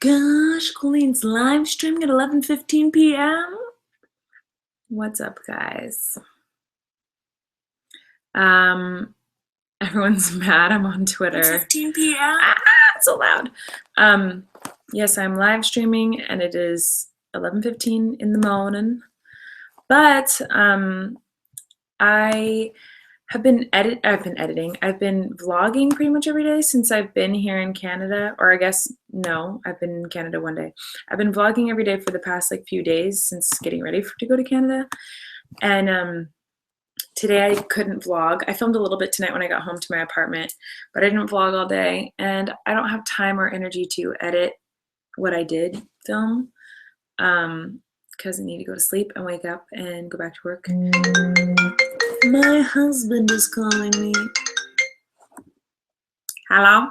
gosh, Colleen's live streaming at 11:15 p.m. What's up, guys? Everyone's mad I'm on Twitter. 15 p.m. It's so loud. Yes, I'm live streaming and it is 11:15 in the morning. But I've been editing. I've been vlogging pretty much every day since I've been here in Canada, or I guess, no, I've been in Canada one day. I've been vlogging every day for the past few days since getting ready to go to Canada. And today I couldn't vlog. I filmed a little bit tonight when I got home to my apartment, but I didn't vlog all day, and I don't have time or energy to edit what I did film because I need to go to sleep and wake up and go back to work. My husband is calling me. Hello?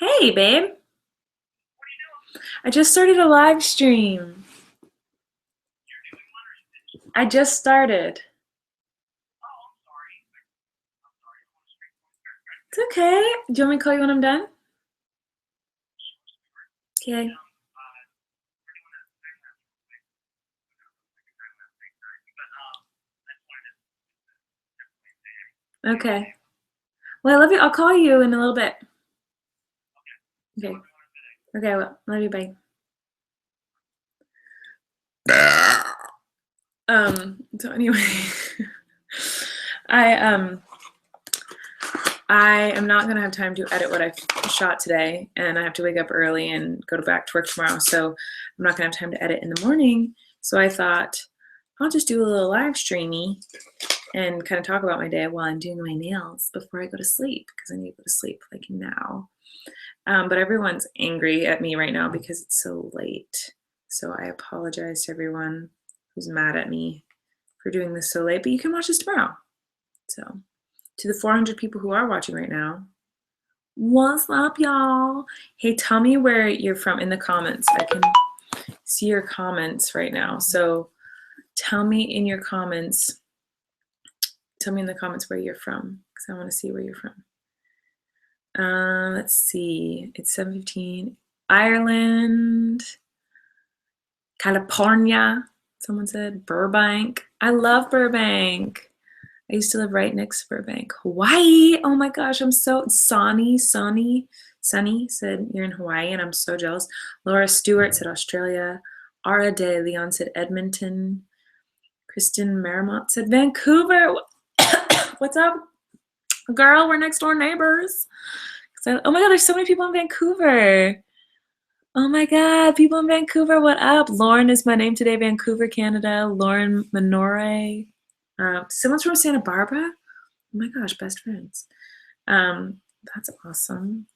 Hey, babe. What are you doing? I just started a live stream. You're doing one or you finished? I just started. Oh, I'm sorry. It's okay. Do you want me to call you when I'm done? Okay. Okay. Well, I love you. I'll call you in a little bit. Okay. Okay, well, love you, bye. So anyway, I am not gonna have time to edit what I shot today, and I have to wake up early and go back to work tomorrow, so I'm not gonna have time to edit in the morning. So I thought I'll just do a little live streamy and kind of talk about my day while I'm doing my nails before I go to sleep, because I need to go to sleep now. But everyone's angry at me right now because it's so late. So I apologize to everyone who's mad at me for doing this so late, but you can watch this tomorrow. So to the 400 people who are watching right now, what's up, y'all? Hey, tell me where you're from in the comments. I can see your comments right now. So tell me in your comments. Tell me in the comments where you're from, because I want to see where you're from. Let's see. It's 7:15. Ireland, California. Someone said Burbank. I love Burbank. I used to live right next to Burbank. Hawaii. Oh my gosh, I'm so Sunny said you're in Hawaii, and I'm so jealous. Laura Stewart said Australia. Ara De Leon said Edmonton. Kristen Marmont said Vancouver. What's up, girl? We're next door neighbors. Oh my god, there's so many people in Vancouver. Oh my god, people in Vancouver, what up? Lauren is my name today, Vancouver, Canada. Lauren Minore. Someone's from Santa Barbara? Oh my gosh, best friends. That's awesome.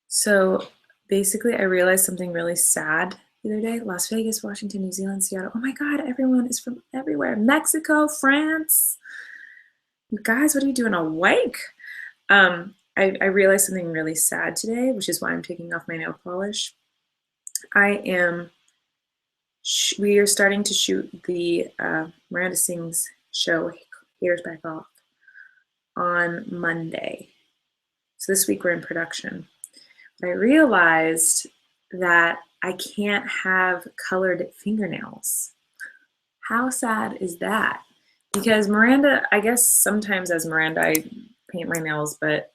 So basically, I realized something really sad the other day. Las Vegas, Washington, New Zealand, Seattle. Oh my god, everyone is from everywhere. Mexico, France. You guys, what are you doing awake? I realized something really sad today, which is why I'm taking off my nail polish. We are starting to shoot the Miranda Sings show, Haters Back Off, on Monday. So this week we're in production. But I realized that I can't have colored fingernails. How sad is that? Because Miranda, I guess sometimes as Miranda I paint my nails, but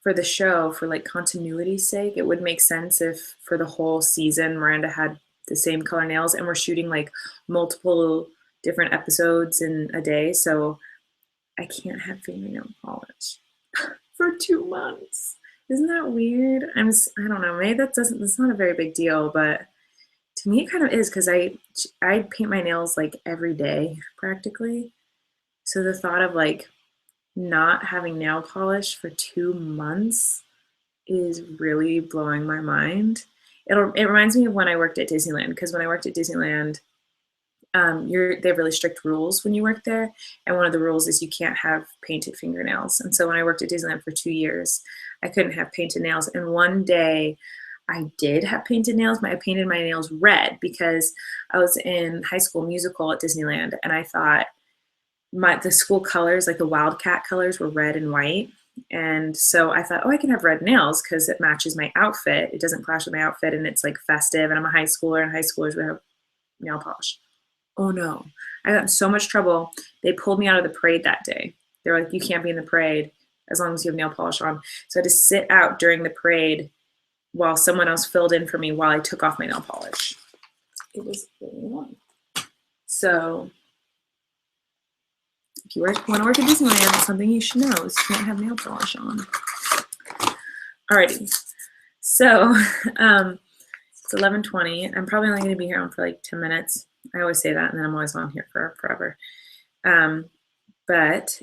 for the show, for continuity's sake, it would make sense if for the whole season Miranda had the same color nails, and we're shooting multiple different episodes in a day, so I can't have fingernail polish for 2 months. Isn't that weird? I don't know, maybe that's not a very big deal, but to me it kind of is, because I paint my nails every day practically. So the thought of not having nail polish for 2 months is really blowing my mind. It reminds me of when I worked at Disneyland, because when I worked at Disneyland, they have really strict rules when you work there, and one of the rules is you can't have painted fingernails. And so when I worked at Disneyland for 2 years, I couldn't have painted nails. And one day I did have painted nails. I painted my nails red because I was in High School Musical at Disneyland, and I thought the school colors, the Wildcat colors, were red and white. And so I thought, oh, I can have red nails because it matches my outfit. It doesn't clash with my outfit, and it's like festive, and I'm a high schooler, and high schoolers would have nail polish. Oh no, I got in so much trouble. They pulled me out of the parade that day. They were like, you can't be in the parade as long as you have nail polish on. So I had to sit out during the parade while someone else filled in for me while I took off my nail polish. It was really long. So if you want to work at Disneyland, it's something you should know is you can't have nail polish on. Alrighty, so it's 11:20. I'm probably only going to be here on for like 10 minutes. I always say that, and then I'm always on here for forever. But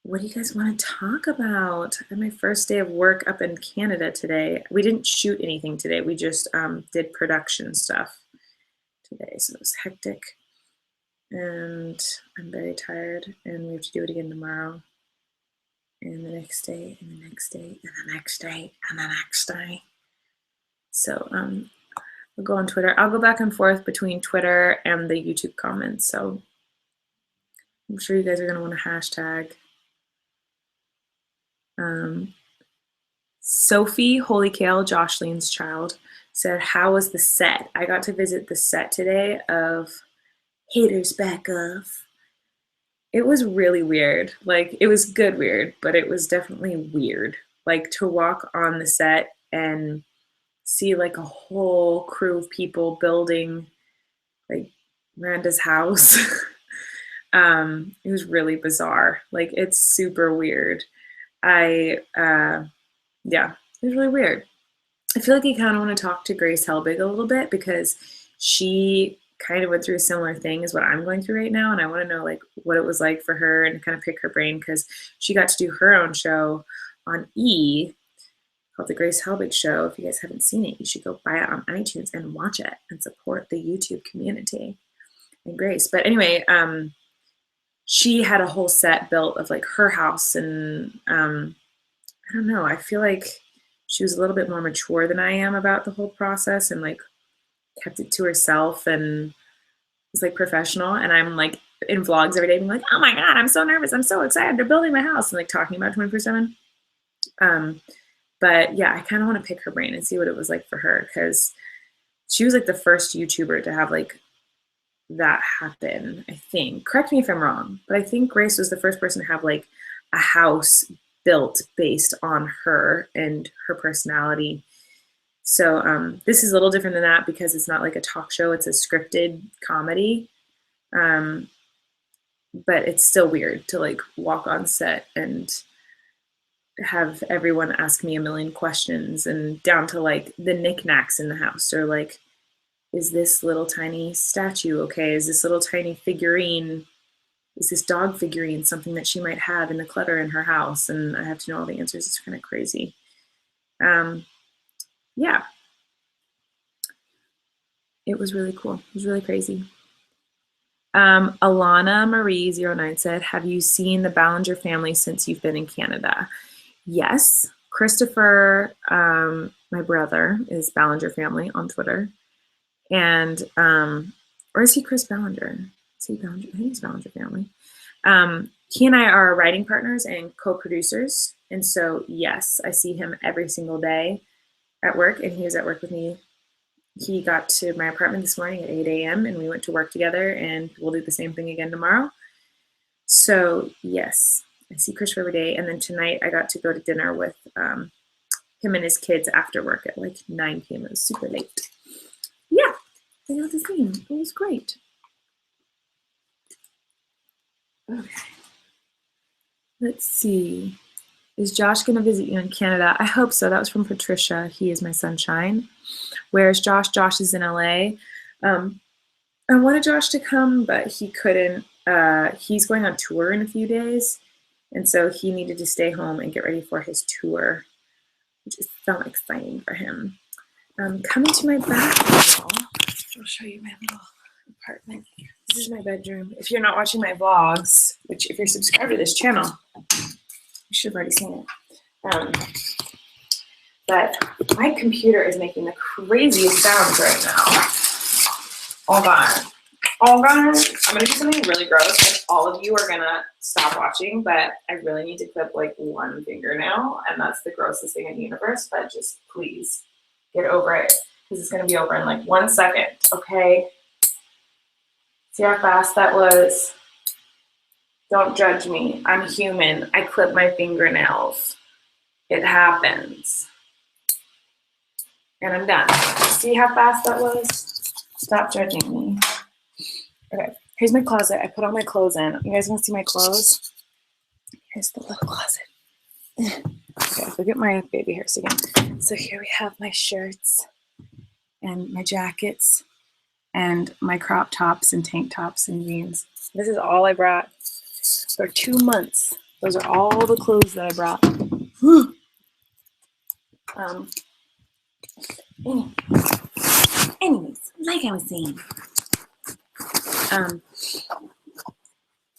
what do you guys want to talk about? I had my first day of work up in Canada today. We didn't shoot anything today. We just did production stuff today, so it was hectic. And I'm very tired, and we have to do it again tomorrow, and the next day, and the next day, and the next day, and the next day. So I'll go on Twitter. I'll go back and forth between Twitter and the YouTube comments, so I'm sure you guys are going to want to hashtag. Sophie Holy Kale, Joshlene's child, said, how was the set? I got to visit the set today of Haters Back Off. It was really weird. Like, it was good weird, but it was definitely weird. Like, to walk on the set and see like a whole crew of people building like Miranda's house. It was really bizarre. Like, it's super weird. Yeah, it was really weird. I feel like I kind of want to talk to Grace Helbig a little bit because she kind of went through a similar thing as what I'm going through right now, and I want to know like what it was like for her and kind of pick her brain because she got to do her own show on E! Called The Grace Helbig Show. If you guys haven't seen it, you should go buy it on iTunes and watch it and support the YouTube community and Grace. But anyway, she had a whole set built of like her house, and I don't know, I feel like she was a little bit more mature than I am about the whole process and like kept it to herself and was like professional. And I'm like in vlogs every day being like, oh my God, I'm so nervous. I'm so excited. They're building my house, and like talking about 24/7. But yeah, I kind of want to pick her brain and see what it was like for her because she was like the first YouTuber to have like that happen, I think. Correct me if I'm wrong, but I think Grace was the first person to have like a house built based on her and her personality. So this is a little different than that because it's not like a talk show, it's a scripted comedy. But it's still weird to like walk on set and have everyone ask me a million questions, and down to like the knickknacks in the house, or like, is this little tiny statue okay? Is this little tiny figurine, is this dog figurine something that she might have in the clutter in her house? And I have to know all the answers. It's kind of crazy. Yeah, it was really cool. It was really crazy. Alana Marie 09 said, have you seen the Ballinger family since you've been in Canada? Yes. Christopher, my brother, is Ballinger family on Twitter. And, or is he Chris Ballinger? Is he Ballinger? I think he's Ballinger family. He and I are writing partners and co-producers. And so, yes, I see him every single day at work, and he was at work with me. He got to my apartment this morning at 8 a.m. and we went to work together, and we'll do the same thing again tomorrow. So yes, I see Christopher every day. And then tonight I got to go to dinner with him and his kids after work at like 9 p.m. It was super late. Yeah, they got to see him. It was great. Okay. Let's see. Is Josh going to visit you in Canada? I hope so. That was from Patricia. He is my sunshine. Where's Josh? Josh is in LA. I wanted Josh to come, but he couldn't. He's going on tour in a few days, and so he needed to stay home and get ready for his tour, which is so exciting for him. Coming to my bathroom, I'll show you my little apartment. This is my bedroom. If you're not watching my vlogs, which if you're subscribed to this channel, you should have already seen it. But my computer is making the craziest sounds right now. Hold on. Oh, guys, I'm gonna do something really gross, and all of you are gonna stop watching, but I really need to clip like one fingernail, and that's the grossest thing in the universe, but just please get over it, because it's gonna be over in like 1 second, okay? See how fast that was? Don't judge me. I'm human. I clip my fingernails. It happens. And I'm done. See how fast that was? Stop judging me. Okay, here's my closet. I put all my clothes in. You guys want to see my clothes? Here's the little closet. Okay, look at my baby hairs again. So here we have my shirts and my jackets and my crop tops and tank tops and jeans. This is all I brought for 2 months. Those are all the clothes that I brought. Anyways, like I was saying,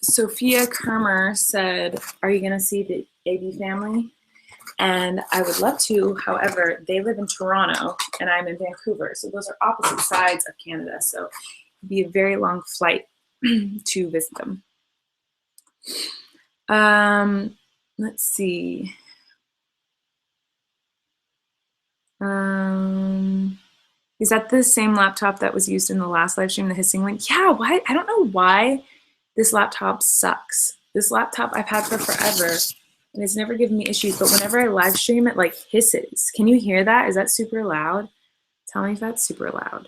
Sophia Kermer said, "Are you gonna see the AB Family?" And I would love to. However, they live in Toronto and I'm in Vancouver, so those are opposite sides of Canada. So it'd be a very long flight to visit them. Let's see. Is that the same laptop that was used in the last live stream, the hissing one? Yeah, why? I don't know why this laptop sucks. This laptop I've had for forever and it's never given me issues, but whenever I live stream, it like hisses. Can you hear that? Is that super loud? Tell me if that's super loud.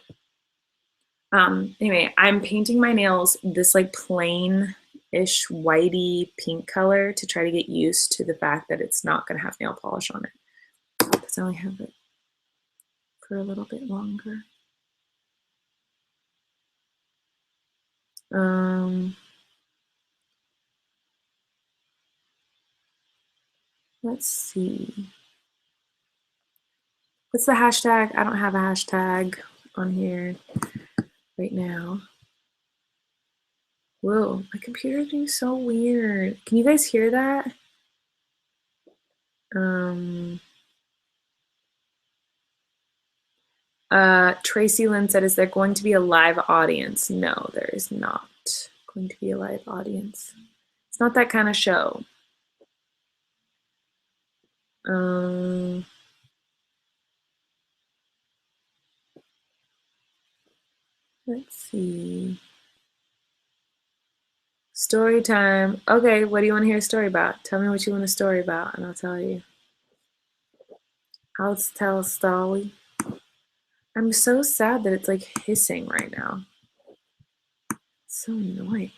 Anyway, I'm painting my nails this like plain-ish whitey pink color to try to get used to the fact that it's not gonna have nail polish on it. Because I only have it for a little bit longer. Let's see. What's the hashtag? I don't have a hashtag on here right now. Whoa, my computer is being so weird. Can you guys hear that? Tracy Lynn said, "Is there going to be a live audience?" No, there is not going to be a live audience. It's not that kind of show. Let's see. Story time. Okay, what do you want to hear a story about? Tell me what you want a story about, and I'll tell you. I'll tell a story. I'm so sad that it's like hissing right now. It's so annoying.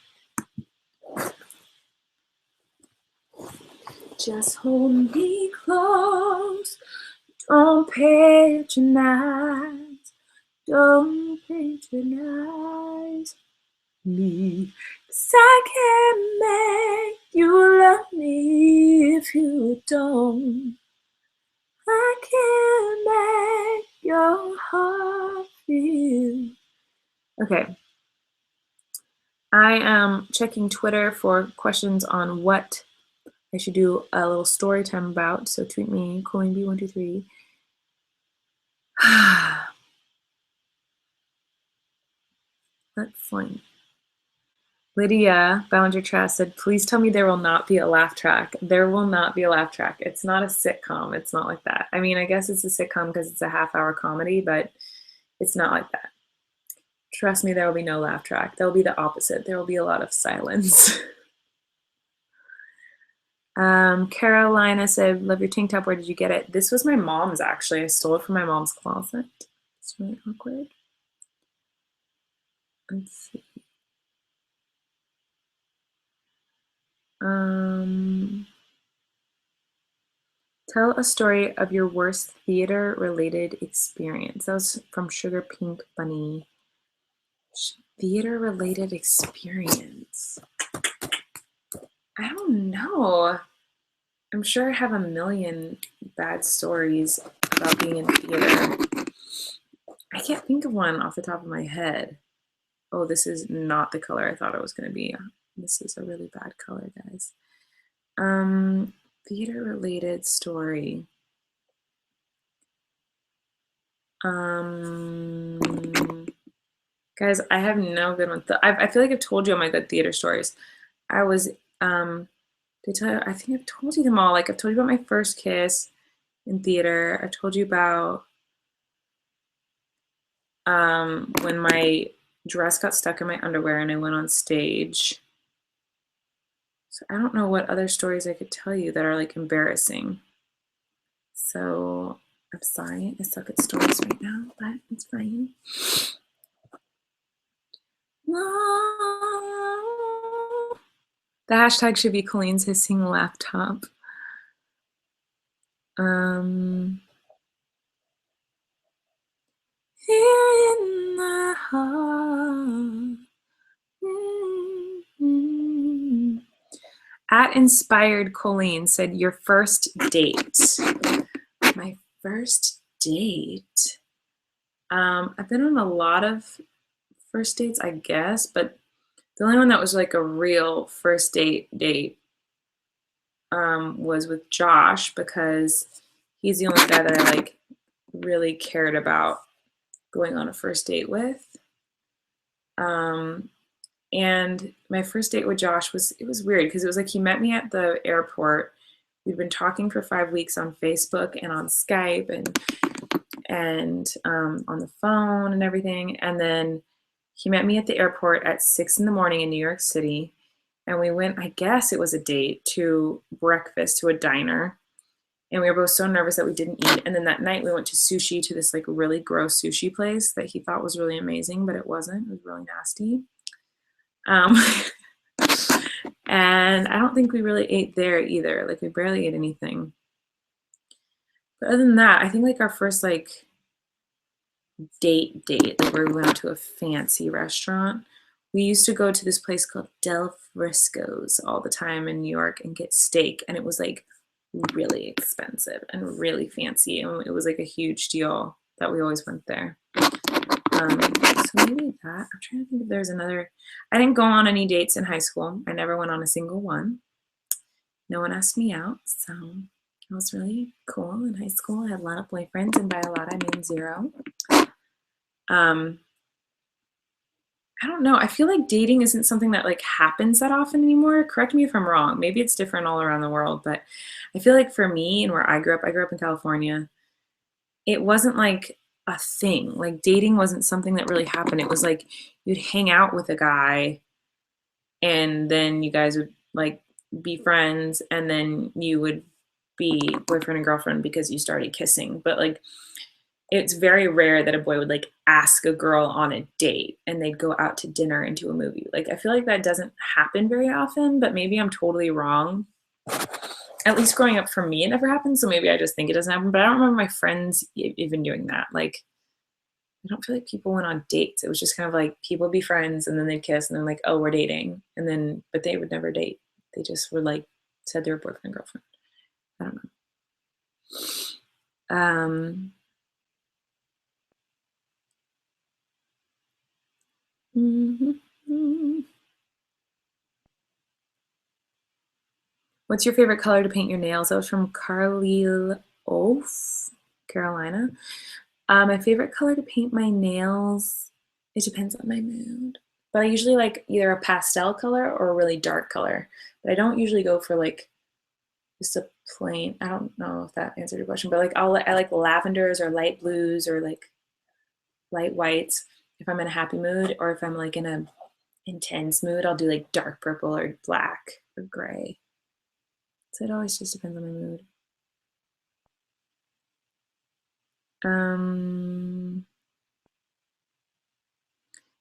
Just hold me close. Don't patronize. Don't patronize me. 'Cause I can't make you love me if you don't. I can't make your heart feel. Okay. I am checking Twitter for questions on what I should do a little story time about. So tweet me, ColleenB123. Let's see. Lydia Ballinger Trask said, "Please tell me there will not be a laugh track." There will not be a laugh track. It's not a sitcom. It's not like that. I mean, I guess it's a sitcom because it's a half-hour comedy, but it's not like that. Trust me, there will be no laugh track. There will be the opposite. There will be a lot of silence. Carolina said, "Love your tank top. Where did you get it?" This was my mom's, actually. I stole it from my mom's closet. It's really awkward. Let's see. Tell a story of your worst theater-related experience. That was from Sugar Pink Bunny. Theater-related experience. I don't know. I'm sure I have a million bad stories about being in theater. I can't think of one off the top of my head. Oh, this is not the color I thought it was going to be. This is a really bad color, guys. Theater-related story. Guys, I have no good ones. I feel like I've told you all my good theater stories. I was, did I tell you, I think I've told you them all. Like I've told you about my first kiss in theater. I've told you about when my dress got stuck in my underwear and I went on stage. So I don't know what other stories I could tell you that are like embarrassing. So I'm sorry, I suck at stories right now, but it's fine. The hashtag should be Colleen's hissing laptop. Here in the heart. At Inspired Colleen said, your first date. My first date. I've been on a lot of first dates, I guess, but the only one that was like a real first date was with Josh, because he's the only guy that I like really cared about going on a first date with. And my first date with Josh was weird because it was like he met me at the airport. We'd been talking for 5 weeks on Facebook and on Skype and on the phone and everything. And then he met me at the airport at 6 in the morning in New York City. And we went, I guess it was a date, to breakfast to a diner. And we were both so nervous that we didn't eat. And then that night we went to sushi, to this like really gross sushi place that he thought was really amazing, but it wasn't. It was really nasty. And I don't think we really ate there either. Like we barely ate anything. But other than that, I think like our first like date, like where we went out to a fancy restaurant. We used to go to this place called Del Frisco's all the time in New York and get steak. And it was like really expensive and really fancy. And it was like a huge deal that we always went there. So maybe that. I'm trying to think if there's another. I didn't go on any dates in high school. I never went on a single one. No one asked me out, so it was really cool in high school. I had a lot of boyfriends, and by a lot I mean 0. I don't know. I feel like dating isn't something that like happens that often anymore. Correct me if I'm wrong. Maybe it's different all around the world, but I feel like for me and where I grew up in California, it wasn't like a thing. Like dating wasn't something that really happened. It was like you'd hang out with a guy and then you guys would like be friends and then you would be boyfriend and girlfriend because you started kissing. But like it's very rare that a boy would like ask a girl on a date and they'd go out to dinner and to a movie. Like I feel like that doesn't happen very often, but maybe I'm totally wrong. At least growing up for me, it never happened. So maybe I just think it doesn't happen, but I don't remember my friends even doing that. Like, I don't feel like people went on dates. It was just kind of like people be friends and then they'd kiss and then like, oh, we're dating. And then, but they would never date. They just were like, said they were boyfriend and girlfriend. I don't know. What's your favorite color to paint your nails? That was from Carly Oaf, Carolina. My favorite color to paint my nails, it depends on my mood. But I usually like either a pastel color or a really dark color. But I don't usually go for like just a plain, I don't know if that answered your question, but like I like lavenders or light blues or like light whites if I'm in a happy mood, or if I'm like in a intense mood, I'll do like dark purple or black or gray. So it always just depends on my mood.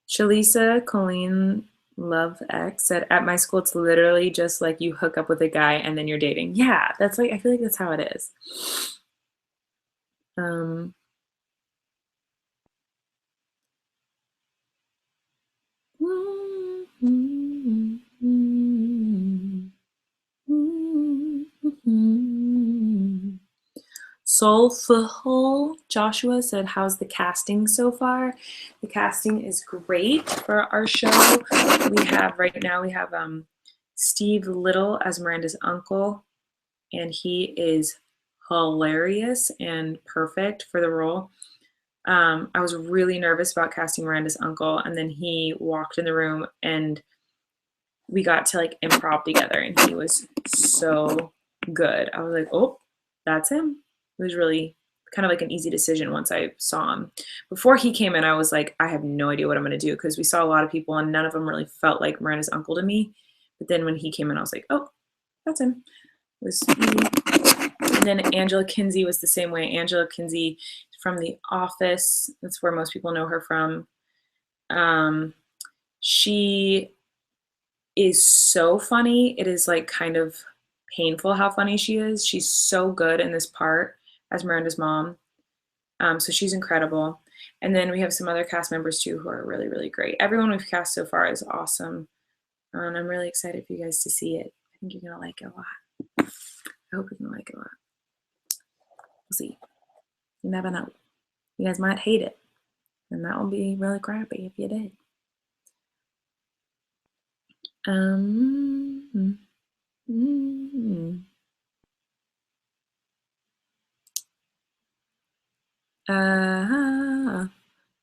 Shalisa Colleen Love X said, at my school, it's literally just like you hook up with a guy and then you're dating. Yeah, that's like, I feel like that's how it is. Soulful Joshua said, how's the casting so far? The casting is great for our show. We have right now, we have Steve Little as Miranda's uncle, and he is hilarious and perfect for the role. I was really nervous about casting Miranda's uncle, and then he walked in the room and we got to like improv together, and he was so good. I was like, oh, that's him. It was really kind of like an easy decision once I saw him. Before he came in, I was like, I have no idea what I'm going to do because we saw a lot of people and none of them really felt like Miranda's uncle to me. But then when he came in, I was like, oh, that's him. It was easy. And then Angela Kinsey was the same way. Angela Kinsey from The Office. That's where most people know her from. She is so funny. It is like kind of painful how funny she is. She's so good in this part as Miranda's mom. So she's incredible. And then we have some other cast members too who are really, really great. Everyone we've cast so far is awesome. And I'm really excited for you guys to see it. I think you're going to like it a lot. I hope you're going to like it a lot. We'll see. You never know. You guys might hate it. And that would be really crappy if you did.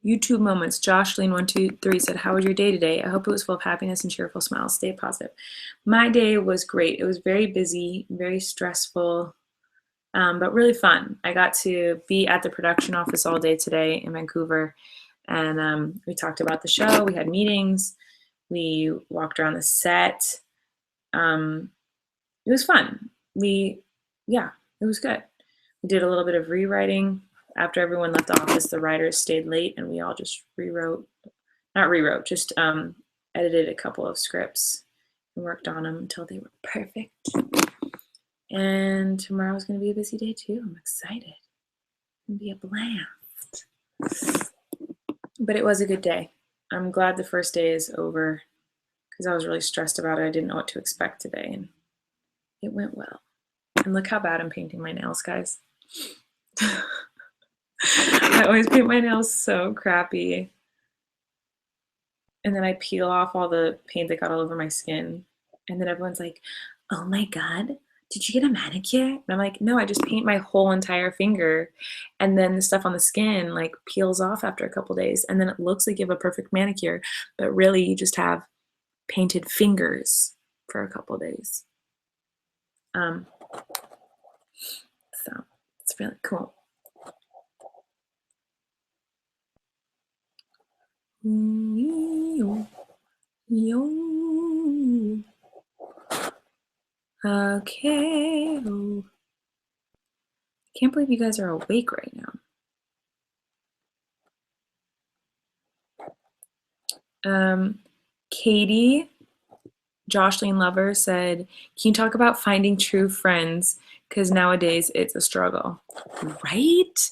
YouTube moments. Joshline123 said, how was your day today? I hope it was full of happiness and cheerful smiles. Stay positive. My day was great. It was very busy, very stressful, but really fun. I got to be at the production office all day today in Vancouver, and we talked about the show. We had meetings. We walked around the set. It was fun. It was good. We did a little bit of rewriting. After everyone left the office, the writers stayed late and we all just just edited a couple of scripts and worked on them until they were perfect. And tomorrow's going to be a busy day too. I'm excited. It's going to be a blast. But it was a good day. I'm glad the first day is over because I was really stressed about it. I didn't know what to expect today, and it went well. And look how bad I'm painting my nails, guys. I always paint my nails so crappy. And then I peel off all the paint that got all over my skin. And then everyone's like, oh my God, did you get a manicure? And I'm like, no, I just paint my whole entire finger. And then the stuff on the skin like peels off after a couple days. And then it looks like you have a perfect manicure. But really, you just have painted fingers for a couple days. So it's really cool. Okay. Can't believe you guys are awake right now. Katie, Joshline Lover said, can you talk about finding true friends? Because nowadays it's a struggle. Right?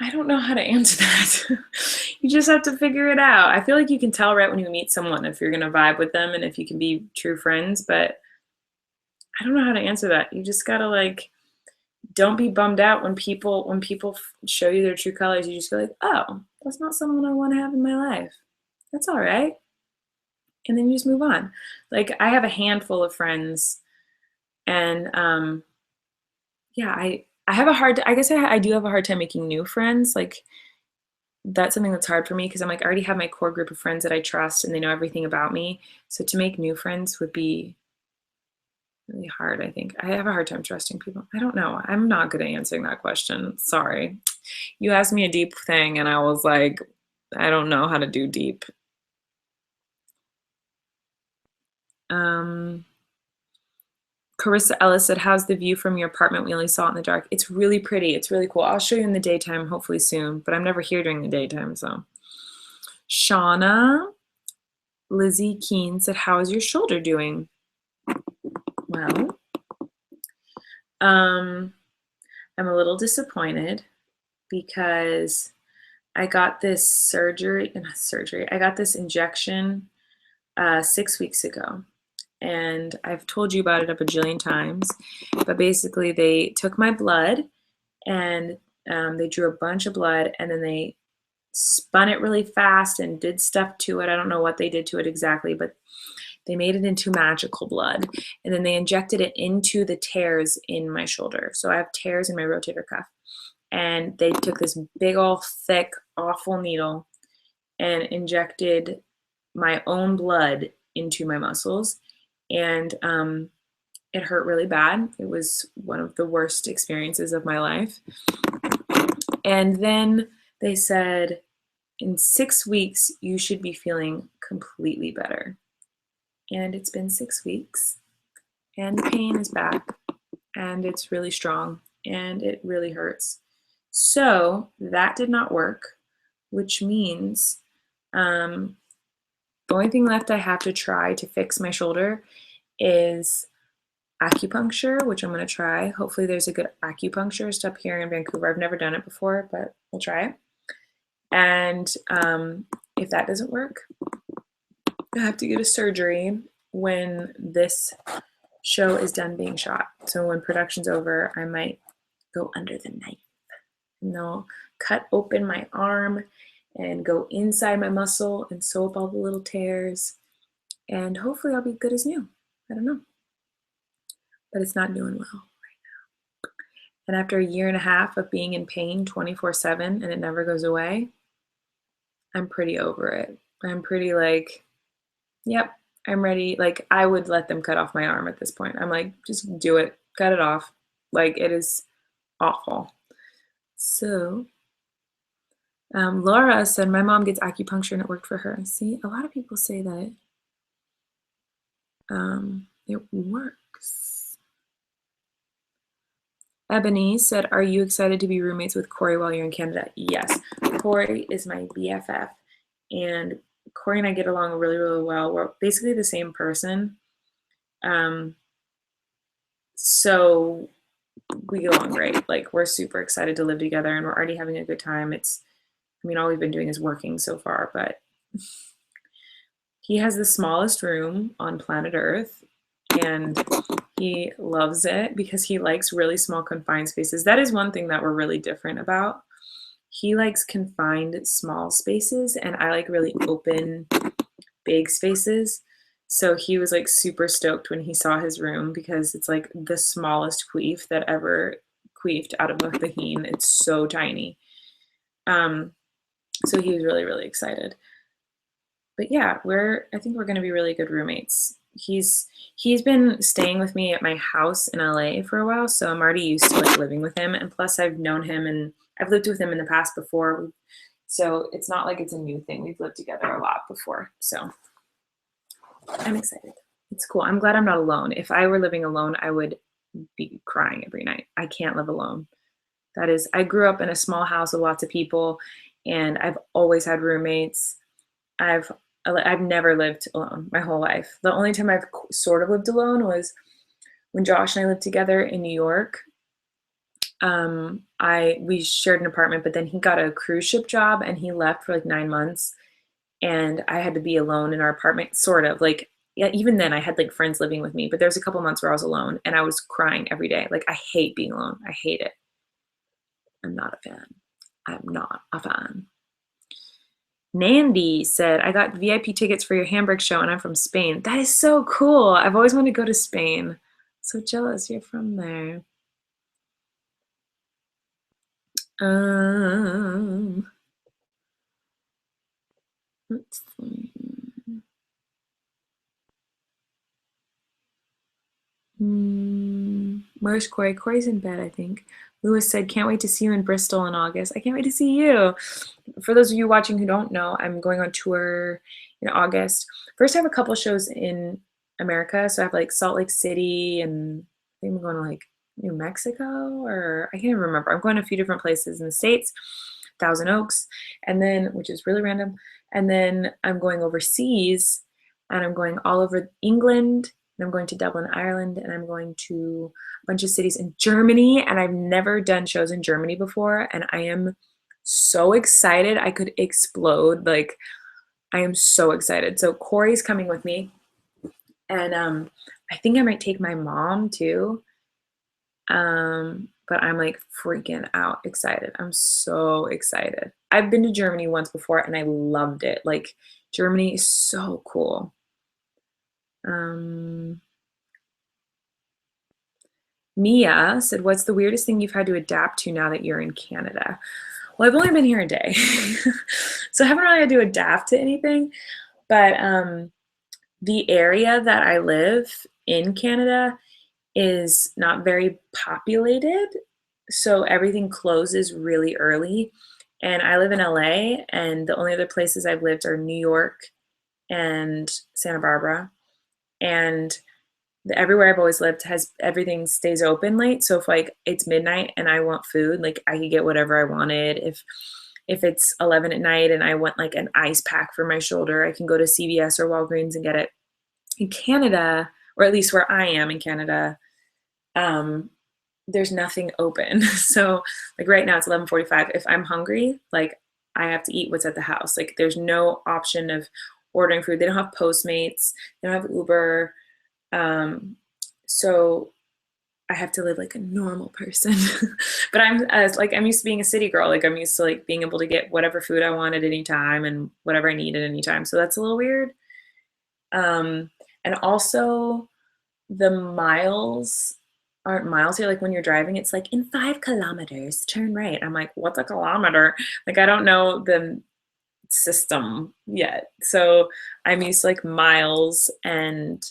I don't know how to answer that. You just have to figure it out. I feel like you can tell right when you meet someone if you're going to vibe with them and if you can be true friends, but I don't know how to answer that. You just got to like, don't be bummed out when people show you their true colors. You just go like, oh, that's not someone I want to have in my life. That's all right. And then you just move on. Like I have a handful of friends and I have I do have a hard time making new friends. Like that's something that's hard for me because I'm like, I already have my core group of friends that I trust and they know everything about me. So to make new friends would be really hard, I think. I have a hard time trusting people. I don't know. I'm not good at answering that question. Sorry. You asked me a deep thing and I was like, I don't know how to do deep. Carissa Ellis said, how's the view from your apartment? We only saw it in the dark. It's really pretty. It's really cool. I'll show you in the daytime, hopefully soon, but I'm never here during the daytime, so. Shauna, Lizzie Keen said, how is your shoulder doing? Well, I'm a little disappointed because I got this I got this injection 6 weeks ago. And I've told you about it a bajillion times, but basically they took my blood and they drew a bunch of blood and then they spun it really fast and did stuff to it. I don't know what they did to it exactly, but They made it into magical blood, and then they injected it into the tears in my shoulder. So I have tears in my rotator cuff. And they took this big old thick, awful needle and injected my own blood into my muscles. And it hurt really bad. It was one of the worst experiences of my life. And then they said, in 6 weeks, you should be feeling completely better. And it's been 6 weeks, and the pain is back, and it's really strong, and it really hurts. So that did not work, which means the only thing left I have to try to fix my shoulder is acupuncture, which I'm going to try. Hopefully there's a good acupuncturist up here in Vancouver. I've never done it before, but we'll try it. And if that doesn't work, I have to get a surgery when this show is done being shot. So when production's over, I might go under the knife. And they'll cut open my arm and go inside my muscle and sew up all the little tears. And hopefully I'll be good as new. I don't know. But it's not doing well right now. And after a year and a half of being in pain 24/7 and it never goes away, I'm pretty over it. I'm pretty like, yep, I'm ready. Like, I would let them cut off my arm at this point. I'm like, just do it. Cut it off. Like, it is awful. So, Laura said, my mom gets acupuncture and it worked for her. See, a lot of people say that it works. Ebony said, are you excited to be roommates with Corey while you're in Canada? Yes. Corey is my BFF. And Corey and I get along really, really well. We're basically the same person. So we get along great. Like, we're super excited to live together and we're already having a good time. All we've been doing is working so far, but he has the smallest room on planet Earth and he loves it because he likes really small confined spaces. That is one thing that we're really different about. He likes confined small spaces and I like really open, big spaces. So he was like super stoked when he saw his room because it's like the smallest queef that ever queefed out of a vagine. It's so tiny. So he was really, really excited. But yeah, I think we're gonna be really good roommates. He's been staying with me at my house in LA for a while, so I'm already used to like living with him. And plus I've known him and I've lived with him in the past before. So it's not like it's a new thing. We've lived together a lot before. So I'm excited. It's cool. I'm glad I'm not alone. If I were living alone, I would be crying every night. I can't live alone. I grew up in a small house with lots of people and I've always had roommates. I've never lived alone my whole life. The only time I've sort of lived alone was when Josh and I lived together in New York. We shared an apartment, but then he got a cruise ship job and he left for like 9 months and I had to be alone in our apartment, sort of like, yeah, even then I had like friends living with me, but there was a couple months where I was alone and I was crying every day. Like, I hate being alone. I hate it. I'm not a fan. I'm not a fan. Nandy said, I got VIP tickets for your Hamburg show and I'm from Spain. That is so cool. I've always wanted to go to Spain. So jealous you're from there. Let's see. Where's Corey? Corey's in bed, I think. Lewis said, can't wait to see you in Bristol in August. I can't wait to see you. For those of you watching who don't know, I'm going on tour in August. First, I have a couple shows in America. So I have like Salt Lake City and I think I'm going to like New Mexico or I can't even remember. I'm going to a few different places in the States, Thousand Oaks, and then, which is really random. And then I'm going overseas and I'm going all over England. And I'm going to Dublin, Ireland, and I'm going to a bunch of cities in Germany. And I've never done shows in Germany before. And I am so excited. I could explode. Like, I am so excited. So Corey's coming with me. And I think I might take my mom too. But I'm like freaking out excited. I'm so excited. I've been to Germany once before and I loved it. Like, Germany is so cool. Um, Mia said, "What's the weirdest thing you've had to adapt to now that you're in Canada?" Well, I've only been here a day, so I haven't really had to adapt to anything. But the area that I live in Canada is not very populated, so everything closes really early. And I live in LA, and the only other places I've lived are New York and Santa Barbara. And everywhere I've always lived has everything stays open late. So if like it's midnight and I want food, like I could get whatever I wanted. If it's 11 at night and I want like an ice pack for my shoulder, I can go to CVS or Walgreens and get it. In Canada, or at least where I am in Canada, um, there's nothing open. So like right now it's 11:45. If I'm hungry, like I have to eat what's at the house. Like there's no option of ordering food. They don't have Postmates. They don't have Uber. So I have to live like a normal person. But I'm used to being a city girl. Like I'm used to like being able to get whatever food I want at any time and whatever I need at any time. So that's a little weird. And also the miles aren't miles here. Like when you're driving, it's like in 5 kilometers, turn right. I'm like, what's a kilometer? Like I don't know the system yet. So I'm used to like miles and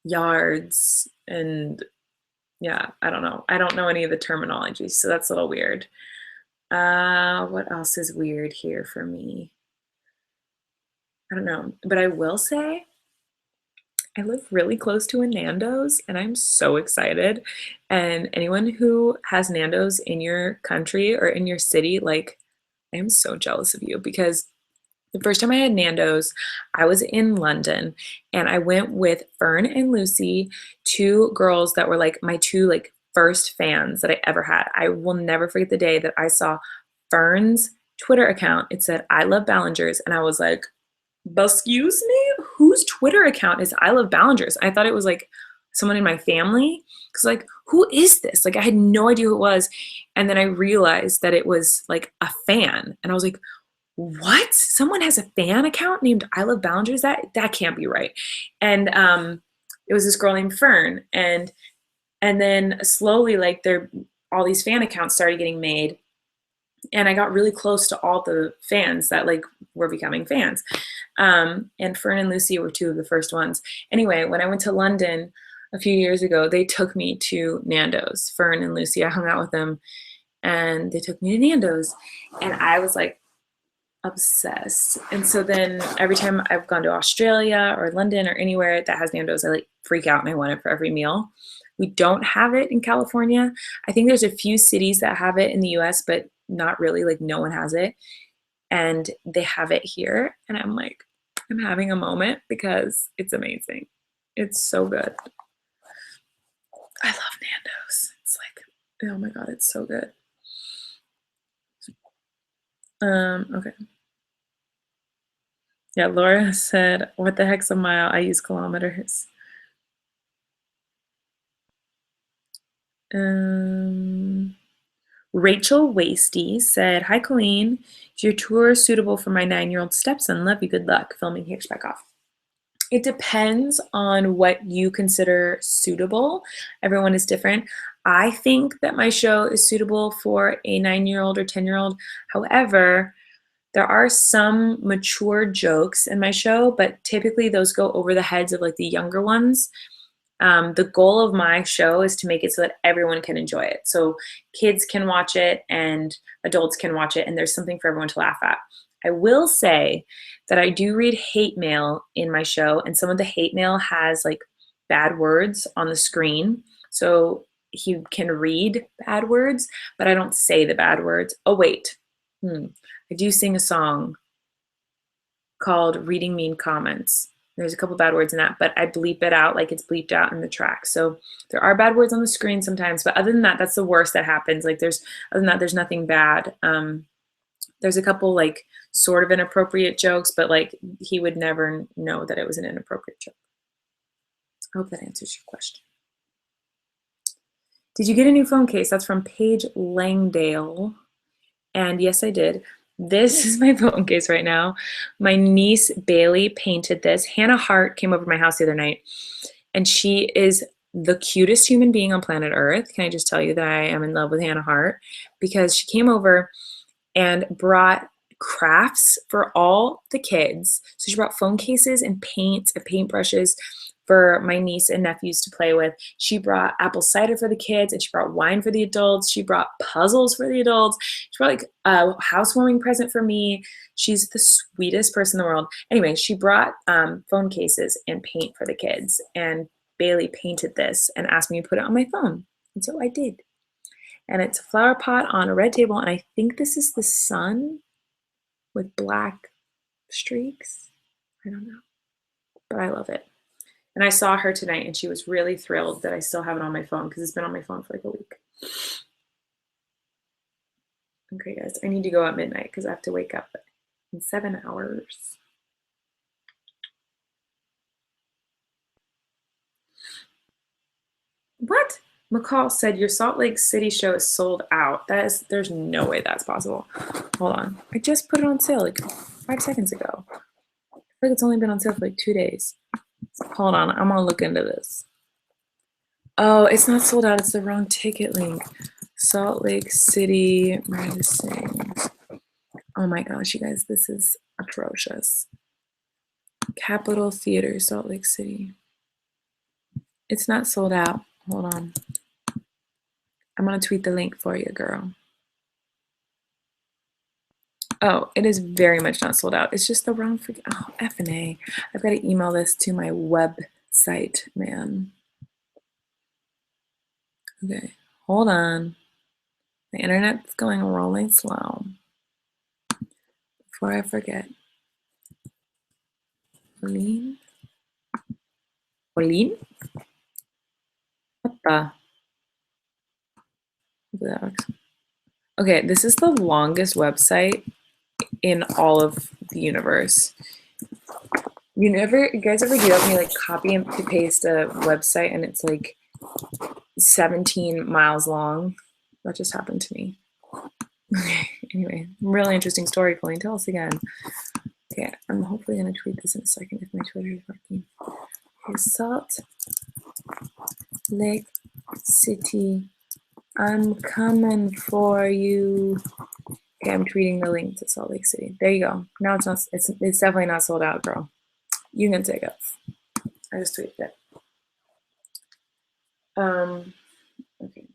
yards and yeah, I don't know. I don't know any of the terminology, so that's a little weird. What else is weird here for me? I don't know, but I will say I live really close to a Nandos and I'm so excited. And anyone who has Nandos in your country or in your city, like, I am so jealous of you because the first time I had Nandos, I was in London and I went with Fern and Lucy, two girls that were like my two like first fans that I ever had. I will never forget the day that I saw Fern's Twitter account. It said I love Ballingers and I was like, excuse me, whose Twitter account is I love Ballingers? I thought it was like someone in my family because like who is this? Like I had no idea who it was, and then I realized that it was like a fan, and I was like, what? Someone has a fan account named I love Ballingers? That can't be right. And it was this girl named Fern, and then slowly like there all these fan accounts started getting made, and I got really close to all the fans that like were becoming fans. And Fern and Lucy were two of the first ones. Anyway, when I went to London a few years ago, they took me to Nando's. Fern and Lucy, I hung out with them, and they took me to Nando's, and I was like obsessed. And so then every time I've gone to Australia or London or anywhere that has Nando's, I like freak out and I want it for every meal. We don't have it in California. I think there's a few cities that have it in the US, but not really, like no one has it. And they have it here. And I'm like, I'm having a moment because it's amazing. It's so good. I love Nando's. It's like, oh my God, it's so good. Okay. Yeah, Laura said, what the heck's a mile? I use kilometers. Rachel Wasty said, hi, Colleen. Is your tour suitable for my 9-year-old stepson? Love you. Good luck filming Hitchback Off. It depends on what you consider suitable. Everyone is different. I think that my show is suitable for a 9-year-old or 10-year-old. However, there are some mature jokes in my show, but typically those go over the heads of like the younger ones. The goal of my show is to make it so that everyone can enjoy it. So kids can watch it and adults can watch it, and there's something for everyone to laugh at. I will say that I do read hate mail in my show, and some of the hate mail has like bad words on the screen. So he can read bad words, but I don't say the bad words. Oh, wait. I do sing a song called Reading Mean Comments. There's a couple bad words in that, but I bleep it out like it's bleeped out in the track. So there are bad words on the screen sometimes, but other than that, that's the worst that happens. Like other than that, there's nothing bad. There's a couple like sort of inappropriate jokes, but like he would never know that it was an inappropriate joke. I hope that answers your question. Did you get a new phone case? That's from Paige Langdale. And yes, I did. This is my phone case right now. My niece Bailey painted this. Hannah Hart came over to my house the other night, and she is the cutest human being on planet Earth. Can I just tell you that I am in love with Hannah Hart? Because she came over and brought crafts for all the kids. So she brought phone cases and paints and paintbrushes for my niece and nephews to play with. She brought apple cider for the kids, and she brought wine for the adults. She brought puzzles for the adults. She brought like a housewarming present for me. She's the sweetest person in the world. Anyway, she brought phone cases and paint for the kids, and Bailey painted this and asked me to put it on my phone. And so I did. And it's a flower pot on a red table, and I think this is the sun with black streaks. I don't know, but I love it. And I saw her tonight, and she was really thrilled that I still have it on my phone because it's been on my phone for like a week. Okay, guys, I need to go at midnight because I have to wake up in 7 hours. What? McCall said your Salt Lake City show is sold out. There's no way that's possible. Hold on. I just put it on sale like 5 seconds ago. I feel like it's only been on sale for like 2 days. Hold on, I'm gonna look into this. Oh, it's not sold out, it's the wrong ticket link. Salt Lake City Medicine. Oh my gosh, you guys, this is atrocious. Capitol Theater, Salt Lake City. It's not sold out. Hold on. I'm gonna tweet the link for you, girl. Oh, it is very much not sold out. It's just the wrong freaking, oh, F&A. I've got to email this to my website, man. Okay, hold on. The internet's going rolling slow. Before I forget. Colleen? Colleen? What the? That works. Okay, this is the longest website in all of the universe. You guys ever do that when you like copy and paste a website and it's like 17 miles long? That just happened to me. Okay, anyway, really interesting story, Colleen. Tell us again. Okay, I'm hopefully gonna tweet this in a second if my Twitter is working. Okay, Salt Lake City, I'm coming for you. Okay, I'm tweeting the link to Salt Lake City. There you go. Now it's not. It's definitely not sold out, girl. You can take it. I just tweeted it. Okay.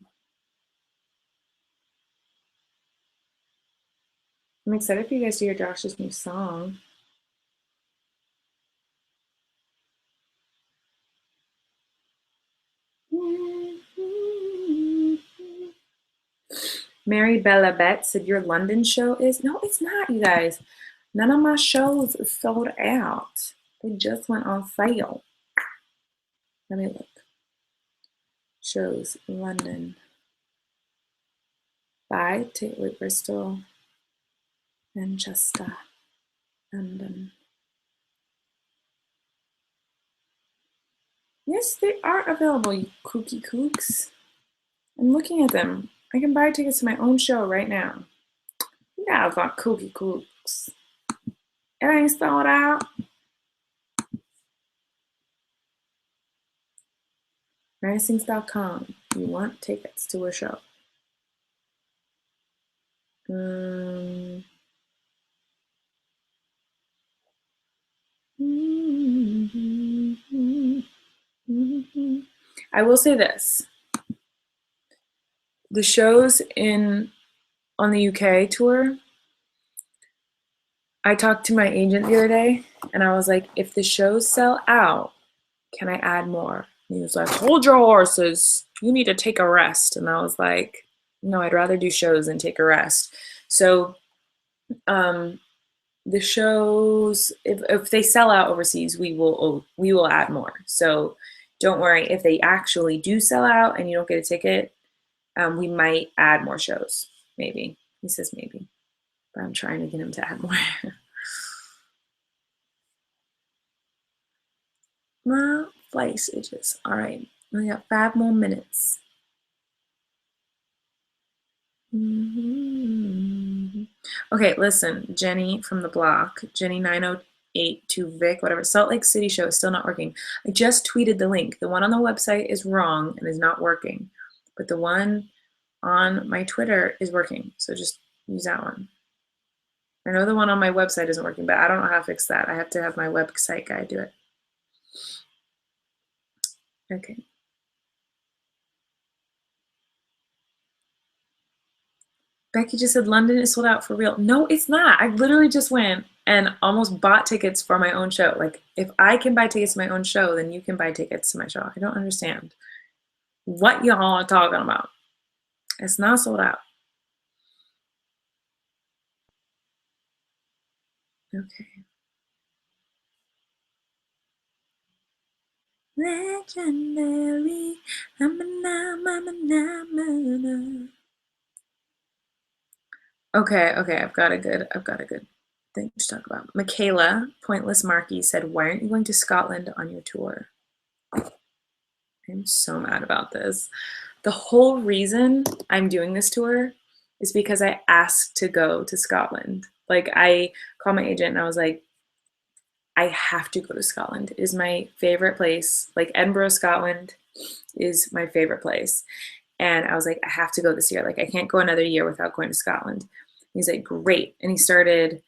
I'm excited for you guys to hear Josh's new song. Mary Bella Bet said your London show is. No, it's not, you guys. None of my shows is sold out. They just went on sale. Let me look. Shows London. By Taylor Bristol, Manchester, London. Yes, they are available, you kooky kooks. I'm looking at them. I can buy tickets to my own show right now. You guys are kooky kooks. It ain't sold out. Racings.com. You want tickets to a show. I will say this. The shows on the UK tour, I talked to my agent the other day and I was like, if the shows sell out, can I add more? And he was like, hold your horses. You need to take a rest. And I was like, no, I'd rather do shows than take a rest. So the shows, if they sell out overseas, we will add more. So don't worry, if they actually do sell out and you don't get a ticket, we might add more shows. Maybe. He says maybe. But I'm trying to get him to add more. My flight stages. All right. We got 5 more minutes. Okay, listen, Jenny from the block, Jenny 908 to Vic, whatever. Salt Lake City show is still not working. I just tweeted the link. The one on the website is wrong and is not working, but the one on my Twitter is working. So just use that one. I know the one on my website isn't working, but I don't know how to fix that. I have to have my website guy do it. Okay. Becky just said London is sold out for real. No, it's not. I literally just went and almost bought tickets for my own show. Like, if I can buy tickets to my own show, then you can buy tickets to my show. I don't understand what y'all are talking about. It's not sold out. Okay. Legendary. Okay, I've got a good thing to talk about. Michaela, Pointless Marquis, said, why aren't you going to Scotland on your tour? I'm so mad about this. The whole reason I'm doing this tour is because I asked to go to Scotland. Like, I called my agent and I was like, I have to go to Scotland. It is my favorite place. Like, Edinburgh, Scotland is my favorite place. And I was like, I have to go this year. Like, I can't go another year without going to Scotland. He's like, great. And he started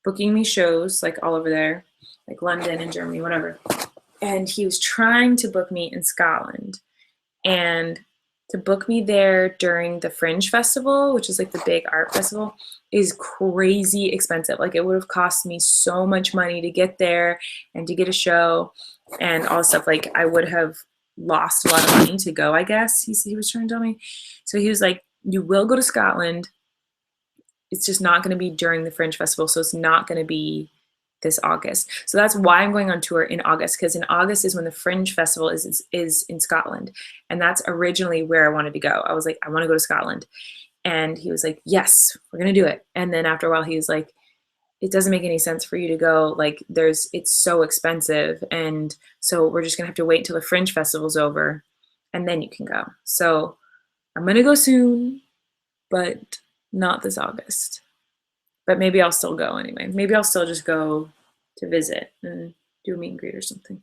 booking me shows like all over there, like London and Germany, whatever. And he was trying to book me in Scotland. And to book me there during the Fringe Festival, which is like the big art festival, is crazy expensive. Like, it would have cost me so much money to get there and to get a show and all this stuff. Like, I would have lost a lot of money to go, I guess, he was trying to tell me. So he was like, you will go to Scotland. It's just not going to be during the Fringe Festival. So it's not going to be this August. So that's why I'm going on tour in August, because in August is when the Fringe Festival is in Scotland. And that's originally where I wanted to go. I was like, I want to go to Scotland. And he was like, yes, we're going to do it. And then after a while, he was like, it doesn't make any sense for you to go. Like, it's so expensive. And so we're just going to have to wait until the Fringe Festival's over and then you can go. So I'm going to go soon, but not this August. But maybe I'll still go anyway. Maybe I'll still just go to visit and do a meet and greet or something.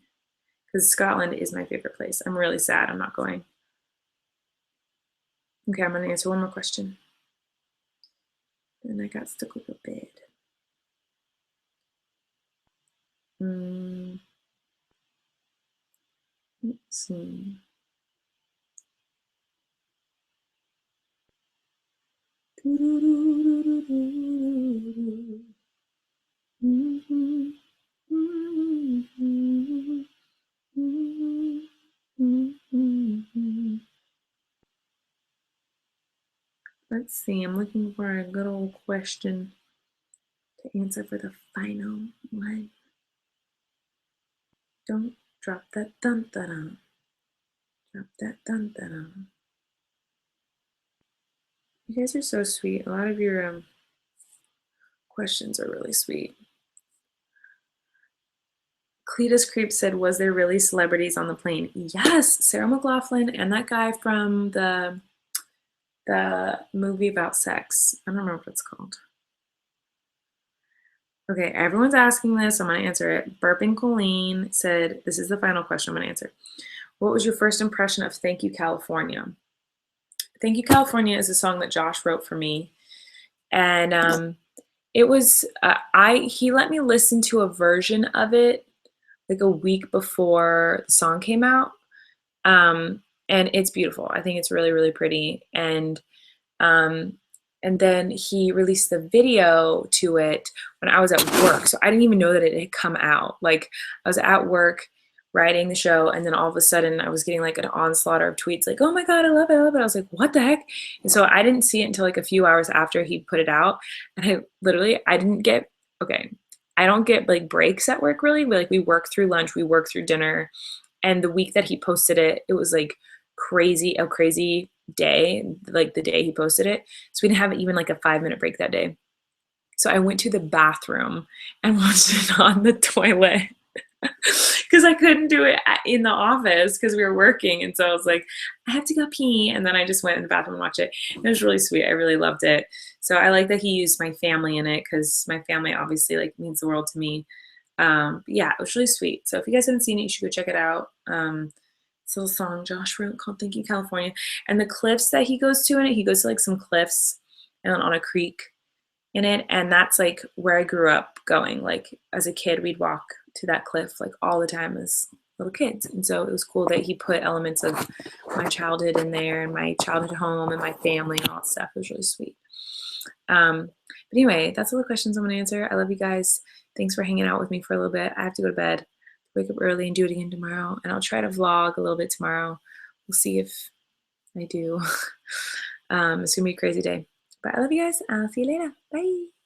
Because Scotland is my favorite place. I'm really sad I'm not going. Okay, I'm going to answer one more question. And I got stuck with a bed. Let's see. Let's see, I'm looking for a good old question to answer for the final one. Don't drop that dun-dun-dun. Drop that dun-dun-dun. You guys are so sweet. A lot of your questions are really sweet. Cletus Creep said, was there really celebrities on the plane? Yes, Sarah McLachlan and that guy from the movie about sex. I don't remember what it's called. Okay, everyone's asking this. I'm going to answer it. Burping Colleen said, this is the final question I'm going to answer. What was your first impression of Thank You, California? Thank You, California is a song that Josh wrote for me. And it was, he let me listen to a version of it like a week before the song came out. And it's beautiful. I think it's really, really pretty. And then he released the video to it when I was at work. So I didn't even know that it had come out. Like, I was at work writing the show, and then all of a sudden I was getting like an onslaught of tweets like, oh my God, I love it, I love it. I was like, what the heck? And so I didn't see it until like a few hours after he put it out. And I didn't get, okay, I don't get like breaks at work really. We work through lunch, we work through dinner. And the week that he posted it, it was like a crazy day, like the day he posted it. So we didn't have even like a 5-minute break that day. So I went to the bathroom and watched it on the toilet because I couldn't do it in the office because we were working. And so I was like, I have to go pee. And then I just went in the bathroom and watched it. It was really sweet. I really loved it. So I like that he used my family in it because my family obviously like means the world to me. But yeah, it was really sweet. So if you guys haven't seen it, you should go check it out. It's a little song Josh wrote called "Thank You, California," and the cliffs that he goes to in it, he goes to like some cliffs and on a creek in it, and that's like where I grew up going. Like as a kid, we'd walk to that cliff like all the time as little kids, and so it was cool that he put elements of my childhood in there and my childhood home and my family and all that stuff. It was really sweet. But anyway, that's all the questions I'm going to answer. I love you guys. Thanks for hanging out with me for a little bit. I have to go to bed, wake up early, and do it again tomorrow. And I'll try to vlog a little bit tomorrow. We'll see if I do. It's going to be a crazy day. But I love you guys. I'll see you later. Bye.